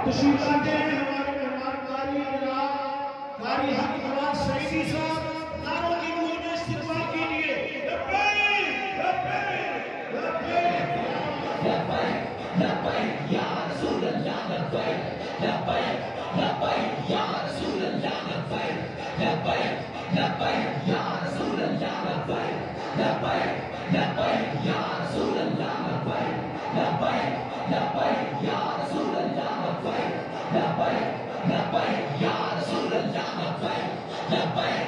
तशरीफ लाते हैं हमारे मेहमान कारी हक नवाज सईदी साहब नारों की गूंज में इस्तेमाल कीजिए। लब्बैक लब्बैक लब्बैक लब्बैक या रसूल अल्लाह लब्बैक लब्बैक लब्बैक या रसूल अल्लाह लब्बैक लब्बैक लब्बैक या रसूल अल्लाह लब्बैक लब्बैक लब्बैक या रसूल अल्लाह लब्बैक लब्बैक लब्बैक या रसूल अल्लाह लब्बैक लब्बैक लब्बैक या रसूल अल्लाह लब्बैक लब्बैक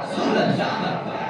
रसूल अल्लाह लब्बैक।